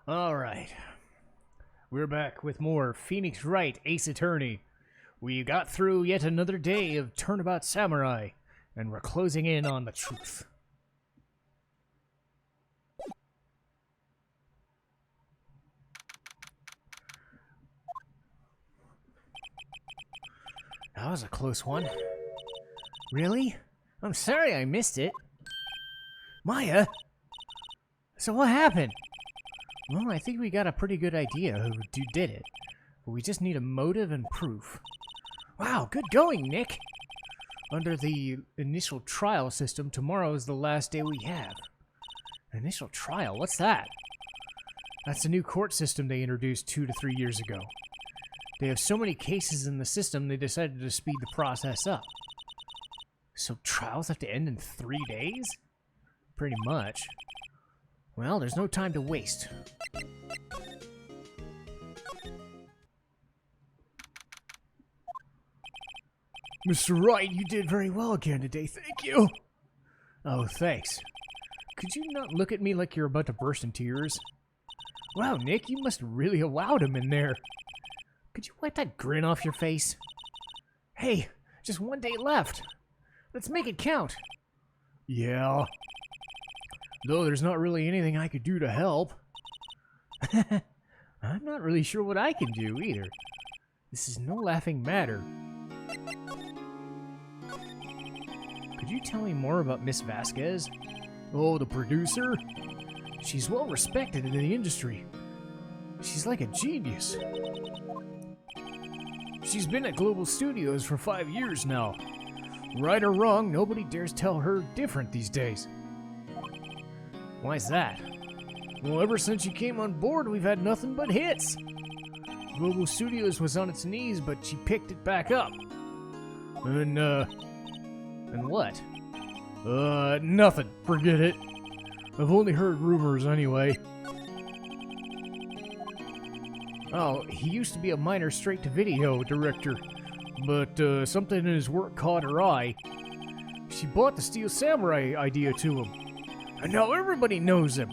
Alright. We're back with more Phoenix Wright, Ace Attorney. We got through yet another day of Turnabout Samurai, and we're closing in on the truth. That was a close one. Really? I'm sorry I missed it. Maya? So what happened? Well, I think we got a pretty good idea who did it. But we just need a motive and proof. Wow, good going, Nick! Under the initial trial system, tomorrow is the last day we have. Initial trial? What's that? That's a new court system they introduced 2 to 3 years ago. They have so many cases in the system, they decided to speed the process up. So trials have to end in 3 days? Pretty much. Well, there's no time to waste. Mr. Wright, you did very well again today, thank you. Oh, thanks. Could you not look at me like you're about to burst in tears? Wow, Nick, you must really have wowed him in there. Could you wipe that grin off your face? Hey, just 1 day left. Let's make it count. Yeah. Though there's not really anything I could do to help. I'm not really sure what I can do either. This is no laughing matter. Could you tell me more about Miss Vasquez? Oh, the producer? She's well respected in the industry. She's like a genius. She's been at Global Studios for 5 years now. Right or wrong, nobody dares tell her different these days. Why's that? Well, ever since she came on board, we've had nothing but hits. Global Studios was on its knees, but she picked it back up. And what? Nothing. Forget it. I've only heard rumors anyway. Oh, he used to be a minor straight-to-video director, but something in his work caught her eye. She bought the Steel Samurai idea to him, and now everybody knows him.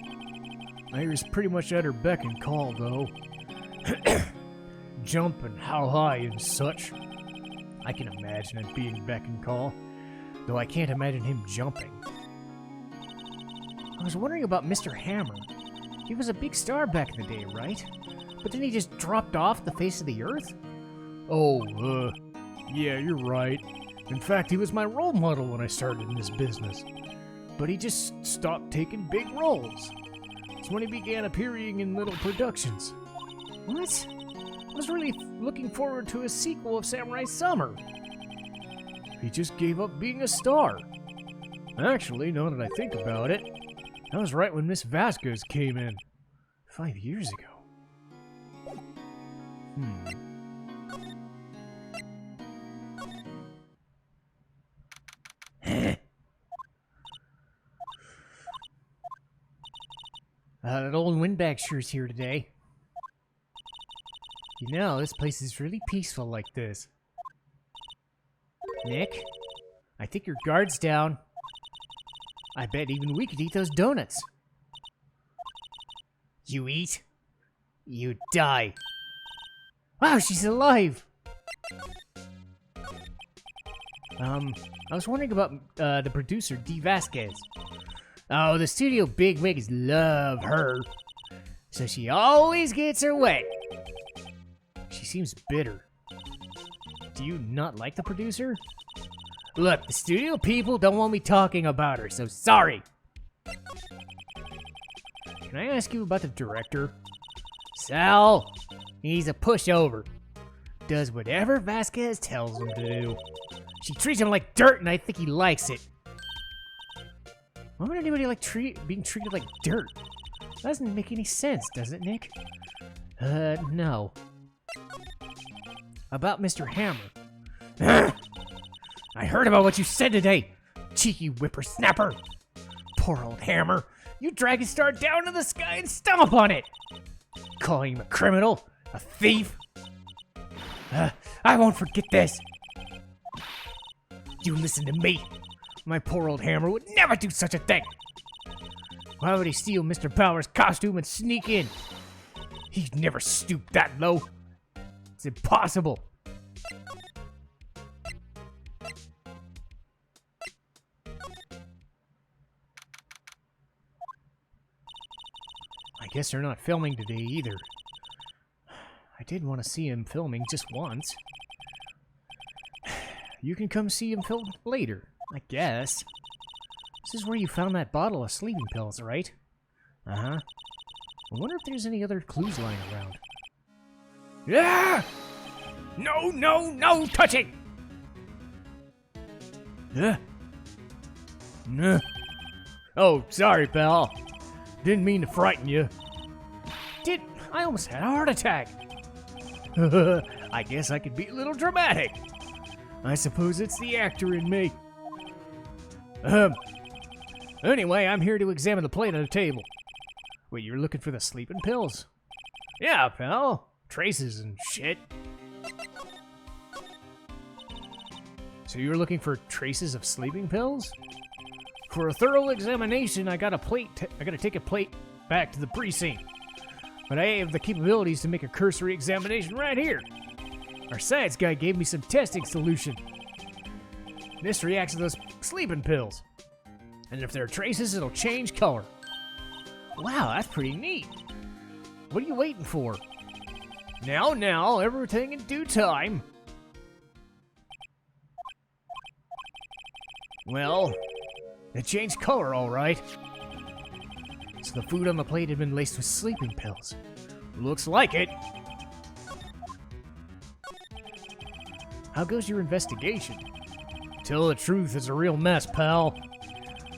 I was pretty much at her beck and call, though. Jump and how high and such. I can imagine it being beck and call, though I can't imagine him jumping. I was wondering about Mr. Hammer. He was a big star back in the day, right? But then he just dropped off the face of the earth? Oh, yeah, you're right. In fact, he was my role model when I started in this business. But he just stopped taking big roles. It's when he began appearing in little productions. What? I was really looking forward to a sequel of Samurai Summer. He just gave up being a star. Actually, now that I think about it, that was right when Miss Vasquez came in. 5 years ago. That old windbag sure's here today. You know, this place is really peaceful like this. Nick, I think your guard's down. I bet even we could eat those donuts. You eat, you die. Wow, she's alive! I was wondering about the producer, D. Vasquez. Oh, the studio bigwigs love her. So she always gets her way. She seems bitter. Do you not like the producer? Look, the studio people don't want me talking about her, so sorry. Can I ask you about the director? Sal, he's a pushover. Does whatever Vasquez tells him to do. She treats him like dirt, and I think he likes it. Why would anybody like being treated like dirt? That doesn't make any sense, does it, Nick? No. About Mr. Hammer. I heard about what you said today, cheeky whippersnapper. Poor old Hammer. You drag his star down to the sky and stomp on it. Calling him a criminal, a thief. I won't forget this. You listen to me. My poor old Hammer would never do such a thing. Why would he steal Mr. Power's costume and sneak in? He'd never stoop that low. It's impossible. I guess they're not filming today either. I did want to see him filming just once. You can come see him film later, I guess. This is where you found that bottle of sleeping pills, right? Uh-huh. I wonder if there's any other clues lying around. Yeah! No, no, no touching! Oh, sorry, pal. Didn't mean to frighten you. I almost had a heart attack. I guess I could be a little dramatic. I suppose it's the actor in me. Anyway, I'm here to examine the plate on the table. Wait, you're looking for the sleeping pills? Yeah, pal. Traces and shit. So you're looking for traces of sleeping pills? For a thorough examination, I gotta take a plate back to the precinct. But I have the capabilities to make a cursory examination right here. Our science guy gave me some testing solution. This reacts to those sleeping pills. And if there are traces, it'll change color. Wow, that's pretty neat. What are you waiting for? Now, everything in due time. Well, it changed color, all right. So the food on the plate had been laced with sleeping pills. Looks like it. How goes your investigation? Tell the truth, it's a real mess, pal.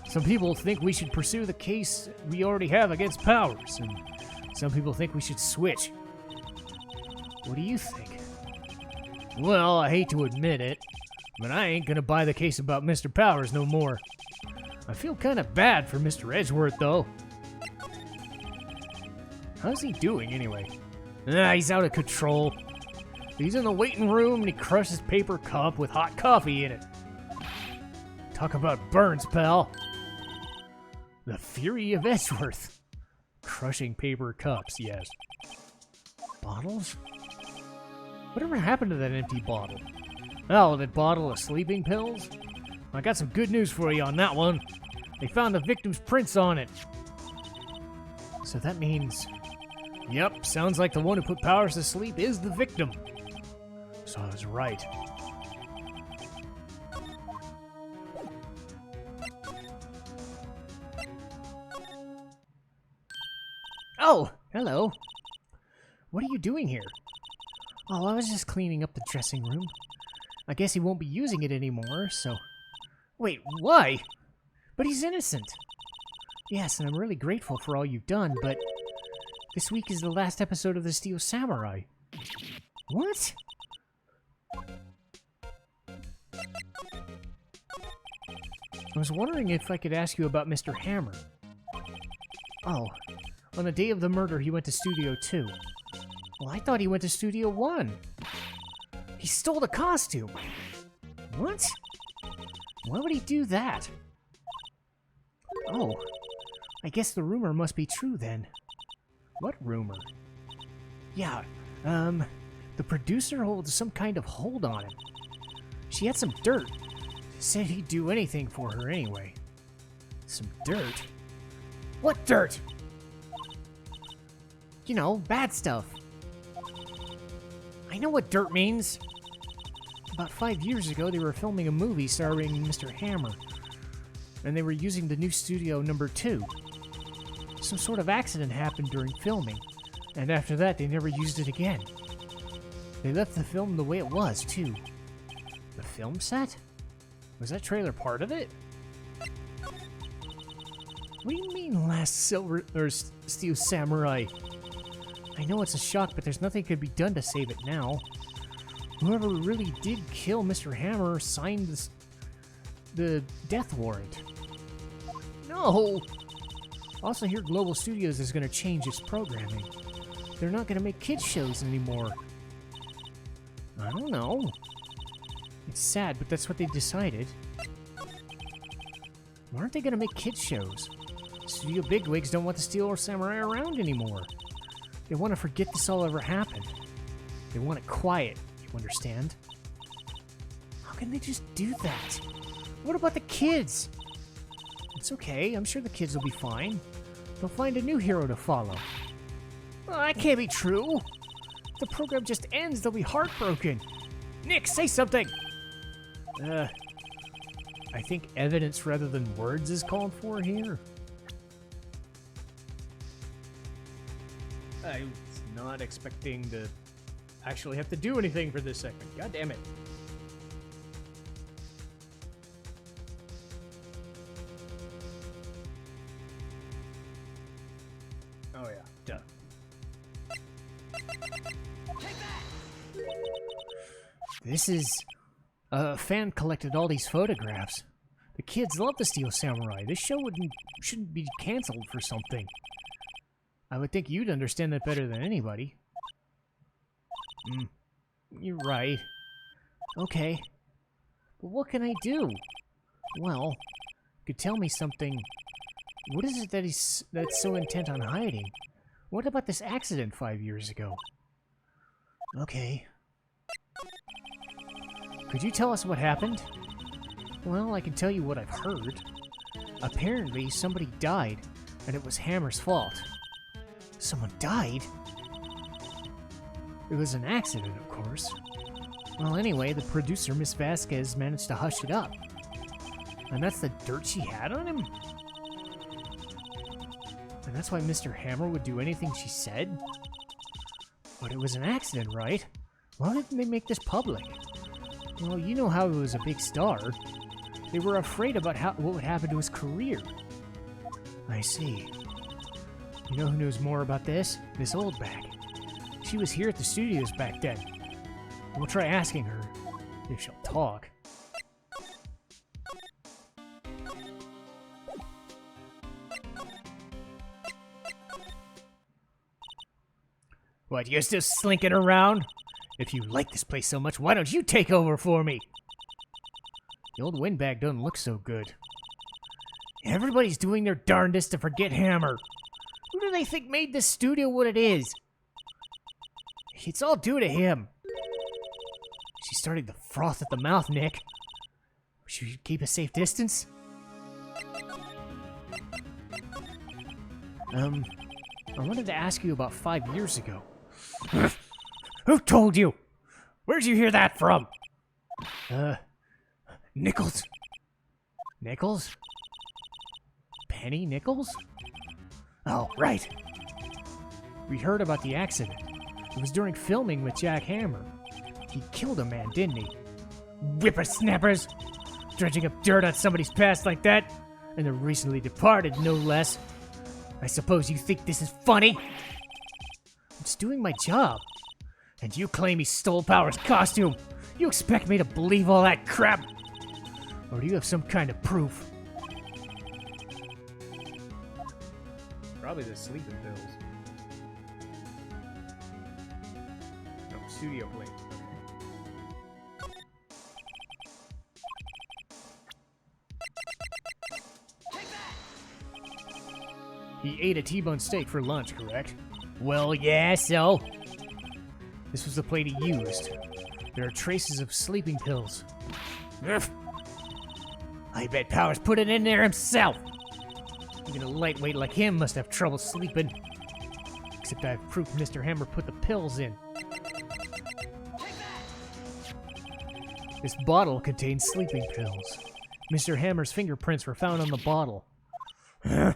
Some people think we should pursue the case we already have against Powers, and some people think we should switch. What do you think? Well, I hate to admit it, but I ain't gonna buy the case about Mr. Powers no more. I feel kinda bad for Mr. Edgeworth, though. How's he doing, anyway? He's out of control. He's in the waiting room and he crushed his paper cup with hot coffee in it. Talk about burns, pal. The fury of Edgeworth. Crushing paper cups, yes. Bottles? Whatever happened to that empty bottle? Oh, that bottle of sleeping pills? I got some good news for you on that one. They found the victim's prints on it. So that means... Yep, sounds like the one who put Powers to sleep is the victim. So I was right. Oh, hello. What are you doing here? Oh, I was just cleaning up the dressing room. I guess he won't be using it anymore, so... Wait, why? But he's innocent. Yes, and I'm really grateful for all you've done, but... This week is the last episode of the Steel Samurai. What? I was wondering if I could ask you about Mr. Hammer. Oh, on the day of the murder he went to Studio 2. Well, I thought he went to Studio 1. He stole the costume. What? Why would he do that? Oh, I guess the rumor must be true then. What rumor? Yeah, the producer holds some kind of hold on him. She had some dirt. Said he'd do anything for her anyway. Some dirt? What dirt? You know, bad stuff. I know what dirt means. About 5 years ago, they were filming a movie starring Mr. Hammer. And they were using the new studio number 2. Some sort of accident happened during filming, and after that they never used it again. They left the film the way it was, too. The film set? Was that trailer part of it? What do you mean, Last Steel Samurai? I know it's a shock, but there's nothing could be done to save it now. Whoever really did kill Mr. Hammer signed the death warrant. No! Also, here Global Studios is going to change its programming. They're not going to make kids shows anymore. I don't know. It's sad, but that's what they decided. Why aren't they going to make kids shows? Studio bigwigs don't want the Steel Samurai around anymore. They want to forget this all ever happened. They want it quiet, you understand? How can they just do that? What about the kids? It's okay, I'm sure the kids will be fine. They'll find a new hero to follow. Well, that can't be true. If the program just ends, they'll be heartbroken. Nick, say something! I think evidence rather than words is called for here. I was not expecting to actually have to do anything for this segment. God damn it. Oh yeah, duh. This is... A fan collected all these photographs. The kids love the Steel Samurai. This show shouldn't be canceled for something. I would think you'd understand that better than anybody. You're right. Okay. But what can I do? Well, you could tell me something. What is it that's so intent on hiding? What about this accident 5 years ago? Okay. Could you tell us what happened? Well, I can tell you what I've heard. Apparently, somebody died, and it was Hammer's fault. Someone died? It was an accident, of course. Well, anyway, the producer, Miss Vasquez, managed to hush it up. And that's the dirt she had on him? And that's why Mr. Hammer would do anything she said? But it was an accident, right? Why didn't they make this public? Well, you know how he was a big star. They were afraid about what would happen to his career. I see. You know who knows more about this? Miss Oldback. She was here at the studios back then. We'll try asking her, if she'll talk. What, you're still slinking around? If you like this place so much, why don't you take over for me? The old windbag doesn't look so good. Everybody's doing their darndest to forget Hammer. Who do they think made this studio what it is? It's all due to him. She's starting to froth at the mouth, Nick. Should we keep a safe distance? I wanted to ask you about 5 years ago. Who told you? Where'd you hear that from? Nichols. Nichols? Penny Nichols? Oh, right. We heard about the accident. It was during filming with Jack Hammer. He killed a man, didn't he? Whippersnappers! Dredging up dirt on somebody's past like that? And the recently departed, no less. I suppose you think this is funny? I'm just doing my job. And you claim he stole Power's costume. You expect me to believe all that crap? Or do you have some kind of proof? Probably the sleeping pills. No, studio plate. He ate a T-bone steak for lunch, correct? Well, yeah, so? This was the plate he used. There are traces of sleeping pills. Ugh. I bet Powers put it in there himself. Even a lightweight like him must have trouble sleeping. Except I have proof Mr. Hammer put the pills in. This bottle contains sleeping pills. Mr. Hammer's fingerprints were found on the bottle. Huh?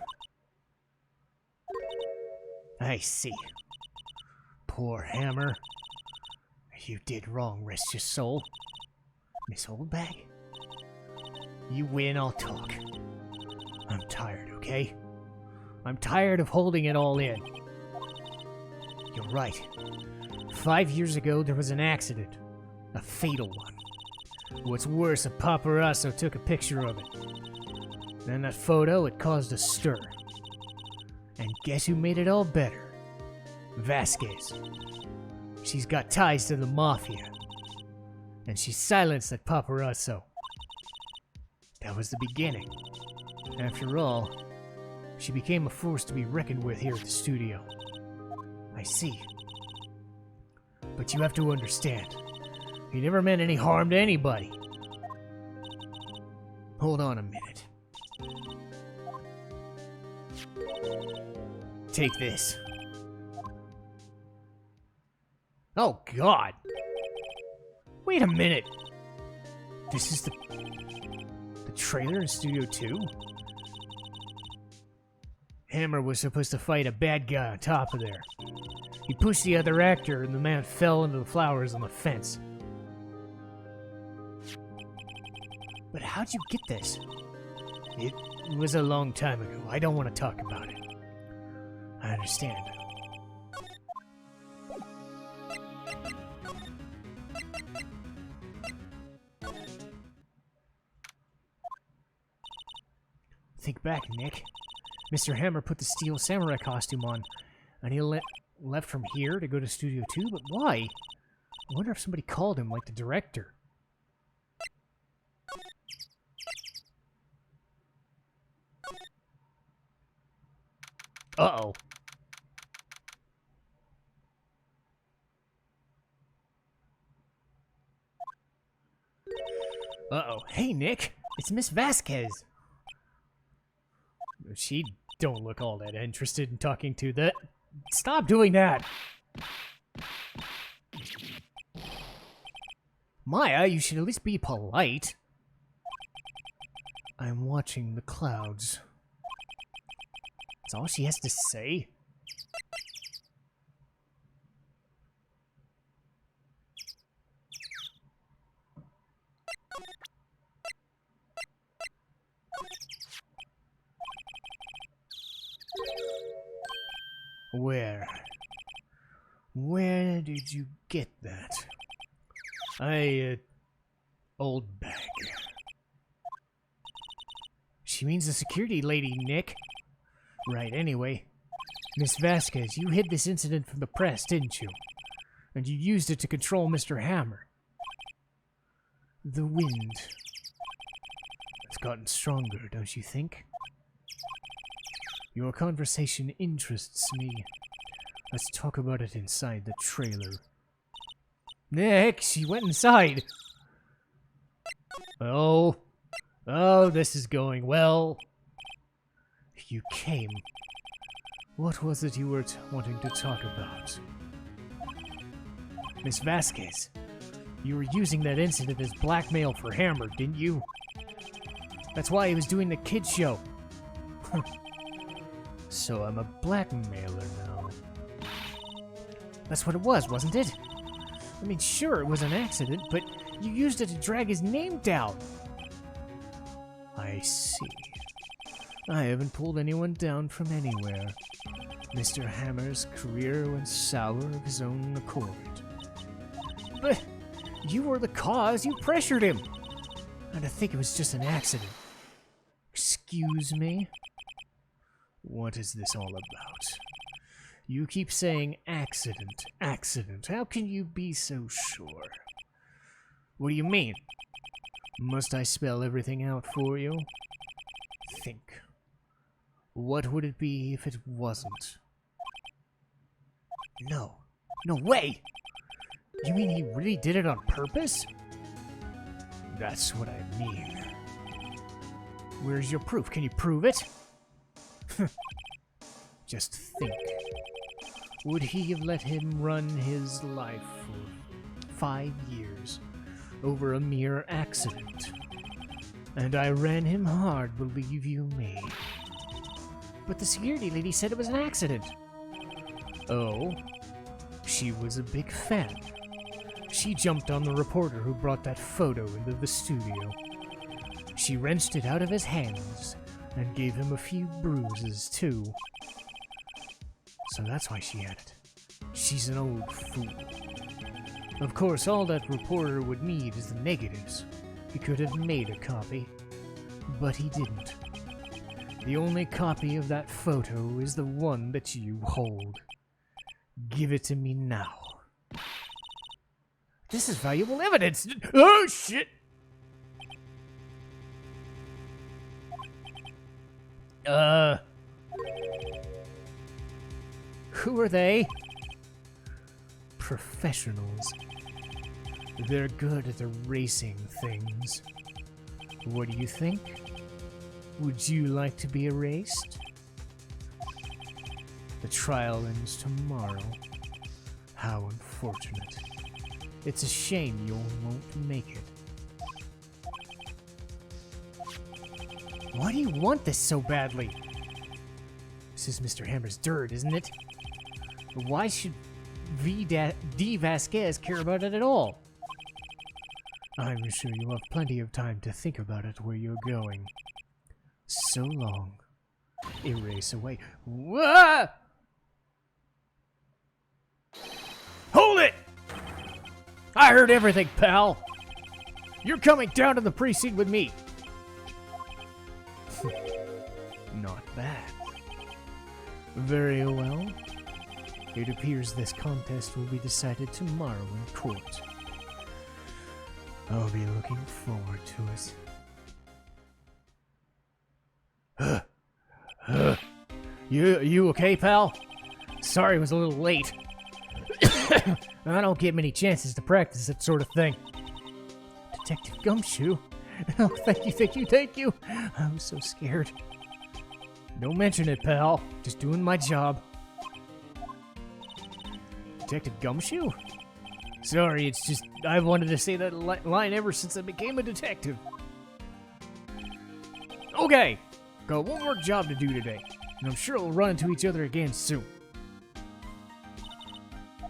I see. Poor Hammer. You did wrong, rest your soul. Miss Oldbag? You win, I'll talk. I'm tired, okay? I'm tired of holding it all in. You're right. 5 years ago, there was an accident. A fatal one. What's worse, a paparazzo took a picture of it. And that photo, it caused a stir. And guess who made it all better? Vasquez. She's got ties to the Mafia. And she silenced that paparazzo. That was the beginning. After all, she became a force to be reckoned with here at the studio. I see. But you have to understand, he never meant any harm to anybody. Hold on a minute. Take this. Oh, God. Wait a minute. This is the trailer in Studio 2? Hammer was supposed to fight a bad guy on top of there. He pushed the other actor and the man fell into the flowers on the fence. But how'd you get this? It was a long time ago. I don't want to talk about it. I understand. Think back, Nick. Mr. Hammer put the steel samurai costume on, and he left from here to go to Studio 2, but why? I wonder if somebody called him, like the director. Uh-oh. Uh-oh. Hey, Nick! It's Miss Vasquez! She don't look all that interested in talking to that. Stop doing that! Maya, you should at least be polite. I'm watching the clouds. That's all she has to say? Where did you get that? Old bag. She means the security lady, Nick. Right, anyway. Miss Vasquez, you hid this incident from the press, didn't you? And you used it to control Mr. Hammer. The wind has gotten stronger, don't you think? Your conversation interests me. Let's talk about it inside the trailer. Nick, she went inside. Oh, this is going well. You came. What was it you were wanting to talk about? Miss Vasquez, you were using that incident as blackmail for Hammer, didn't you? That's why he was doing the kids show. So I'm a blackmailer now. That's what it was, wasn't it? I mean, sure, it was an accident, but you used it to drag his name down. I see. I haven't pulled anyone down from anywhere. Mr. Hammer's career went sour of his own accord. But you were the cause. You pressured him. And I think it was just an accident. Excuse me? What is this all about? You keep saying accident, accident. How can you be so sure? What do you mean? Must I spell everything out for you? Think. What would it be if it wasn't? No. No way! You mean he really did it on purpose? That's what I mean. Where's your proof? Can you prove it? Just think. Would he have let him run his life for 5 years over a mere accident? And I ran him hard, believe you me. But the security lady said it was an accident. Oh? She was a big fan. She jumped on the reporter who brought that photo into the studio. She wrenched it out of his hands and gave him a few bruises, too. So that's why she had it. She's an old fool. Of course, all that reporter would need is the negatives. He could have made a copy, but he didn't. The only copy of that photo is the one that you hold. Give it to me now. This is valuable evidence! Oh, shit! Who are they? professionals. They're good at the racing things. What do you think? Would you like to be erased? The trial ends tomorrow. How unfortunate. It's a shame you won't make it. Why do you want this so badly? This is Mr. Hammer's dirt, isn't it? Why should D. Vasquez care about it at all? I'm sure you have plenty of time to think about it where you're going. So long. Erase away. Whoa! Hold it! I heard everything, pal. You're coming down to the precinct with me. Not bad. Very well. It appears this contest will be decided tomorrow in court. I'll be looking forward to it. You okay, pal? Sorry I was a little late. I don't get many chances to practice that sort of thing. Detective Gumshoe? Oh, thank you. I was so scared. Don't mention it, pal. Just doing my job. Detective Gumshoe? Sorry, it's just I've wanted to say that line ever since I became a detective. Okay, got one more job to do today, and I'm sure we'll run into each other again soon.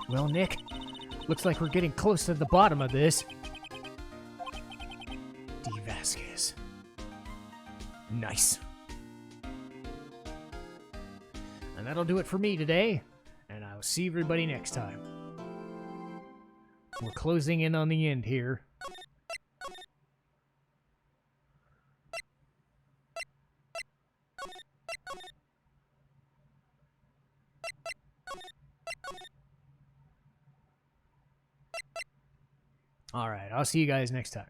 Well, Nick, looks like we're getting close to the bottom of this. D. Vasquez. Nice. And that'll do it for me today, and I'll see everybody next time. We're closing in on the end here. All right, I'll see you guys next time.